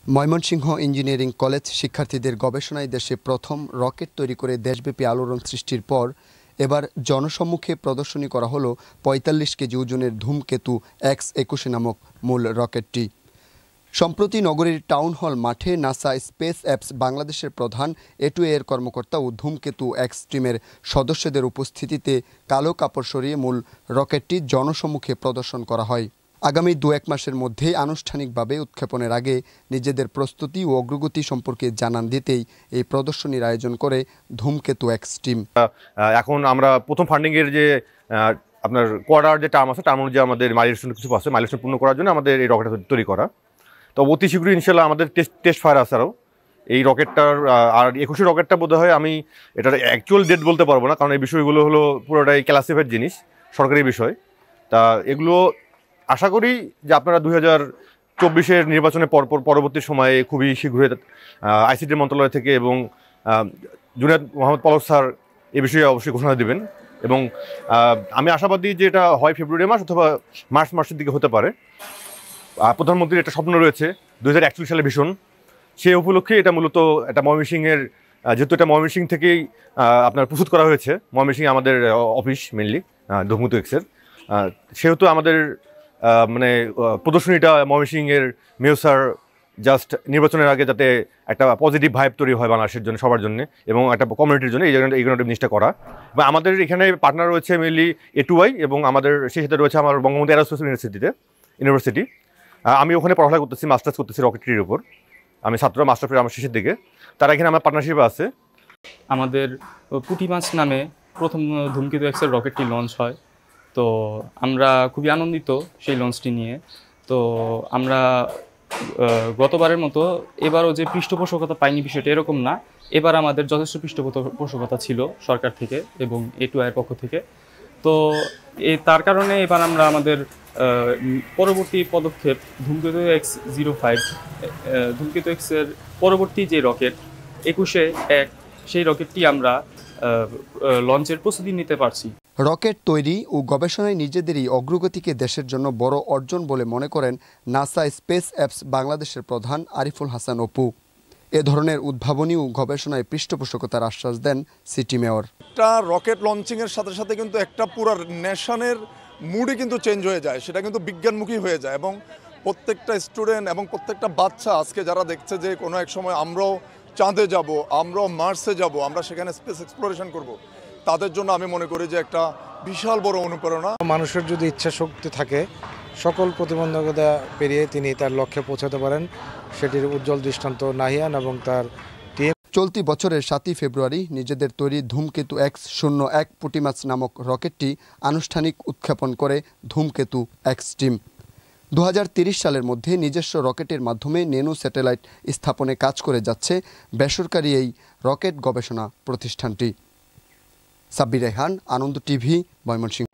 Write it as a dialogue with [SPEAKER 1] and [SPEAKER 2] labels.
[SPEAKER 1] Mymensingh engineering college শিক্ষার্থীদের গবেষণায় দেশে প্রথম রকেট তৈরি করে দেশব্যাপী আলোড়ন সৃষ্টির পর এবার জনসম্মুখে প্রদর্শনী করা হলো ৪৫ কেজি ওজনের ধূমকেতু X-21 নামক মূল রকেটটি। সম্প্রতি নগরীর টাউন হল মাঠে নাসা স্পেস অ্যাপস বাংলাদেশের প্রধান A2A এর কর্মকর্তা ও ধূমকেতু X টিমের সদস্যদের উপস্থিতিতে কালো কাপড় সরিয়ে মূল রকেটটি জনসম্মুখে প্রদর্শন করা হয়। আগামী ২-১ মাসের মধ্যে আনুষ্ঠানিকভাবে উৎক্ষেপণের আগে নিজেদের প্রস্তুতি ও অগ্রগতি সম্পর্কে জানান দিতেই এই প্রদর্শনীর আয়োজন করে ধূমকেতু X টিম।
[SPEAKER 2] এখন আমরা প্রথম ফান্ডিংয়ের যে আপনার কোয়ার্টার যে টার্ম আছে, টার্ম অনুযায়ী আমাদের মাইলস্টোন কিছু আছে, মাইলস্টোন পূর্ণ করার জন্য আমাদের এই রকেটটা তৈরি করা। তো অতি শীঘ্রই ইনশাল্লাহ আমাদের টেস্ট ফায়ার আছে আরও এই রকেটটার। আর ২১ রকেটটা বোধ হয় আমি এটার অ্যাকচুয়াল ডেট বলতে পারবো না, কারণ এই বিষয়গুলো হলো পুরোটাই ক্লাসিফাইড জিনিস, সরকারি বিষয়। তা এগুলো আশা করি যে আপনারা ২০২৪-এর নির্বাচনের পরবর্তী সময়ে খুবই শীঘ্রই আইসিটি মন্ত্রণালয় থেকে এবং জুনায়েদ মোহাম্মদ পলক স্যার এ বিষয়ে অবশ্যই ঘোষণা দেবেন। এবং আমি আশাবাদী যে এটা হয় ফেব্রুয়ারি মাস অথবা মার্চ মাসের দিকে হতে পারে। প্রধানমন্ত্রীর একটা স্বপ্ন রয়েছে ২০৪১ সালে ভীষণ, সেই উপলক্ষে এটা মূলত একটা ময়মনসিংহের, যেহেতু এটা ময়মনসিংহ থেকেই আপনার প্রস্তুত করা হয়েছে, ময়মনসিংহ আমাদের অফিস মেনলি ধূমকেতু X-এর, সেহেতু আমাদের মানে প্রদর্শনীটা ময়মনসিংহের মেয়র স্যার জাস্ট নির্বাচনের আগে যাতে একটা পজিটিভ ভাইব তৈরি হয় বাংলাদেশের জন্য, সবার জন্য এবং একটা কমিউনিটির জন্য, এই জিনিসটা করা। এবং আমাদের এখানে পার্টনার রয়েছে মেনলি A2I এবং আমাদের সেই সাথে রয়েছে আমার বঙ্গবন্ধু এরোস্পেস ইউনিভার্সিটি। আমি ওখানে পড়াশোনা করতেছি, মাস্টার্স করতেছি রকেটরির উপর। আমি ছাত্র, মাস্টার আমার শেষের দিকে। তারা এখানে আমার পার্টনারশিপে আছে।
[SPEAKER 3] আমাদের পুঁটি মাছ নামে প্রথম ধূমকেতু X-এর রকেটটি লঞ্চ হয়। তো আমরা খুবই আনন্দিত সেই লঞ্চটি নিয়ে। তো আমরা গতবারের মতো এবারও যে পৃষ্ঠপোষকতা পাইনি বিষয়টা এরকম না, এবার আমাদের যথেষ্ট পৃষ্ঠপোষকতা ছিল সরকার থেকে এবং A2I এর পক্ষ থেকে। তো তার কারণে এবার আমরা আমাদের পরবর্তী পদক্ষেপ ধূমকেতু X-05, ধূমকেতু X-এর পরবর্তী যে রকেট ২১-১ সেই রকেটটি আমরা লঞ্চের প্রস্তুতি নিতে পারছি।
[SPEAKER 1] রকেট তৈরি ও গবেষণায় নিজেদেরই অগ্রগতিকে দেশের জন্য বড় অর্জন বলে মনে করেন নাসা স্পেস অ্যাপস বাংলাদেশের প্রধান আরিফুল হাসান অপু। এ ধরনের উদ্ভাবনী ও গবেষণায় পৃষ্ঠপোষকতার আশ্বাস দেন সিটি মেয়র।
[SPEAKER 4] একটা রকেট লঞ্চিংয়ের সাথে সাথে কিন্তু একটা পুরো নেশনের মুডই কিন্তু চেঞ্জ হয়ে যায়, সেটা কিন্তু বিজ্ঞানমুখী হয়ে যায় এবং প্রত্যেকটা স্টুডেন্ট এবং প্রত্যেকটা বাচ্চা আজকে যারা দেখছে যে কোনো এক সময় আমরাও চাঁদে যাব, আমরাও মার্সে যাব, আমরা সেখানে স্পেস এক্সপ্লোরেশন করব, তাদের জন্য আমি মনে করি যে একটা বিশাল বড় অনুপ্রেরণা।
[SPEAKER 5] মানুষের যদি ইচ্ছা শক্তি থাকে, সকল প্রতিবন্ধকতা পেরিয়ে তিনি তার লক্ষ্যে পৌঁছাতে পারেন, সেটির উজ্জ্বল দৃষ্টান্ত নাহিয়ান এবং তার টিম।
[SPEAKER 1] চলতি বছরের ৭ই ফেব্রুয়ারি নিজেদের তৈরি ধূমকেতু X-01 পুঁটিমাছ নামক রকেটটি আনুষ্ঠানিক উৎক্ষেপণ করে ধূমকেতু X টিম। ২০৩০ সালের মধ্যে নিজস্ব রকেটের মাধ্যমে ন্যানো স্যাটেলাইট স্থাপনে কাজ করে যাচ্ছে বেসরকারি এই রকেট গবেষণা প্রতিষ্ঠানটি। সাব্বির রেহান, আনন্দ টিভি, ময়মনসিংহ।